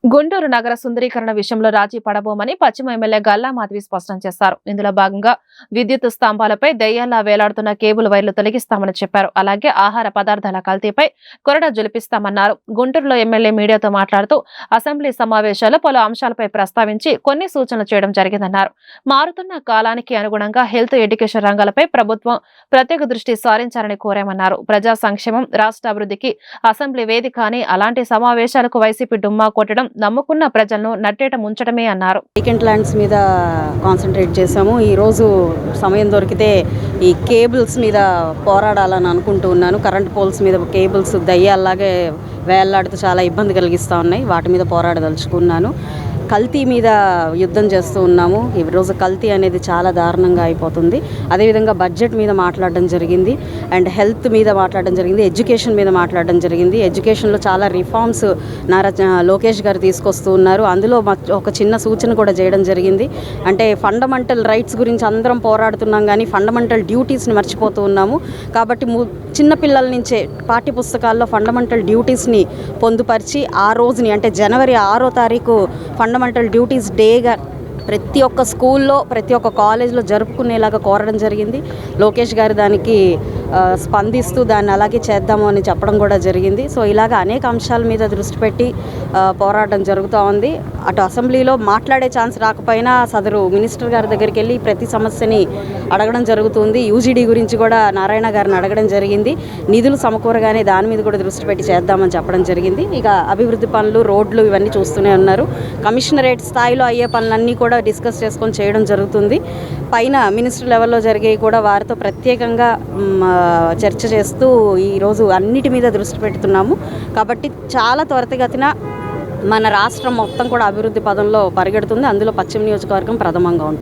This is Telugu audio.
గుంటూరు నగర సుందరీకరణ విషయంలో రాజీ పడబోమని పశ్చిమ ఎమ్మెల్యే గల్లా మాధవి స్పష్టం చేశారు. ఇందులో భాగంగా విద్యుత్ స్తంభాలపై దయ్యాల్లా వేలాడుతున్న కేబుల్ వైర్లు తొలగిస్తామని చెప్పారు. అలాగే ఆహార పదార్థాల కల్తీపై కొరడా జులిపిస్తామన్నారు. గుంటూరులో ఎమ్మెల్యే మీడియాతో మాట్లాడుతూ అసెంబ్లీ సమావేశాల్లో పలు అంశాలపై ప్రస్తావించి కొన్ని సూచనలు చేయడం జరిగిందన్నారు. మారుతున్న కాలానికి అనుగుణంగా హెల్త్, ఎడ్యుకేషన్ రంగాలపై ప్రభుత్వం ప్రత్యేక దృష్టి సారించాలని కోరామన్నారు. ప్రజా సంక్షేమం, రాష్ట్ర అభివృద్ధికి అసెంబ్లీ వేదిక అని, అలాంటి సమావేశాలకు వైసీపీ డుమ్మా కొట్టడం నమ్ముకున్న ప్రజలను నట్టేట ముంచడమే అన్నారు. వీకెండ్ ల్యాండ్స్ మీద కాన్సన్ట్రేట్ చేశాము. ఈరోజు సమయం దొరికితే ఈ కేబుల్స్ మీద పోరాడాలని అనుకుంటూ ఉన్నాను. కరెంట్ పోల్స్ మీద కేబుల్స్ దయ్యాల్లాగే వేళ్లాడుతూ చాలా ఇబ్బంది కలిగిస్తూ ఉన్నాయి. వాటి మీద పోరాడదలుచుకున్నాను. కల్తీ మీద యుద్ధం చేస్తూ ఉన్నాము. ఈరోజు కల్తీ అనేది చాలా దారుణంగా అయిపోతుంది. అదేవిధంగా బడ్జెట్ మీద మాట్లాడడం జరిగింది, అండ్ హెల్త్ మీద మాట్లాడడం జరిగింది, ఎడ్యుకేషన్ మీద మాట్లాడడం జరిగింది. ఎడ్యుకేషన్లో చాలా రిఫార్మ్స్ లోకేష్ గారు తీసుకొస్తూ ఉన్నారు. అందులో ఒక చిన్న సూచన కూడా చేయడం జరిగింది. అంటే ఫండమెంటల్ రైట్స్ గురించి అందరం పోరాడుతున్నాం, కానీ ఫండమెంటల్ డ్యూటీస్ని మర్చిపోతూ ఉన్నాము. కాబట్టి చిన్నపిల్లల నుంచే పాఠ్య పుస్తకాల్లో ఫండమెంటల్ డ్యూటీస్ని పొందుపరిచి ఆ రోజుని అంటే జనవరి 6వ తారీఖు ఫండమెంటల్ డ్యూటీస్ డేగా ప్రతి ఒక్క స్కూల్లో, ప్రతి ఒక్క కాలేజ్లో జరుపుకునేలాగా కోరడం జరిగింది. లోకేష్ గారు దానికి స్పందిస్తూ దాన్ని అలాగే చేద్దాము అని చెప్పడం కూడా జరిగింది. సో ఇలాగ అనేక అంశాల మీద దృష్టి పెట్టి పోరాటం జరుగుతూ ఉంది. అటు అసెంబ్లీలో మాట్లాడే ఛాన్స్ రాకపోయినా సదరు మినిస్టర్ గారి దగ్గరికి వెళ్ళి ప్రతి సమస్యని అడగడం జరుగుతుంది. యూజీడీ గురించి కూడా నారాయణ గారిని అడగడం జరిగింది. నిధులు సమకూరగానే దాని మీద కూడా దృష్టి పెట్టి చేద్దామని చెప్పడం జరిగింది. ఇక అభివృద్ధి పనులు, రోడ్లు ఇవన్నీ చూస్తూనే ఉన్నారు. కమిషనరేట్ స్థాయిలో అయ్యే పనులన్నీ కూడా డిస్కస్ చేసుకొని చేయడం జరుగుతుంది. పైన మినిస్టర్ లెవెల్లో జరిగేవి కూడా వారితో ప్రత్యేకంగా చర్చ చేస్తూ ఈరోజు అన్నిటి మీద దృష్టి పెడుతున్నాము. కాబట్టి చాలా త్వరితగతిన మన రాష్ట్రం మొత్తం కూడా అభివృద్ధి పదంలో పరిగెడుతుంది. అందులో పశ్చిమ నియోజకవర్గం ప్రథమంగా ఉంటుంది.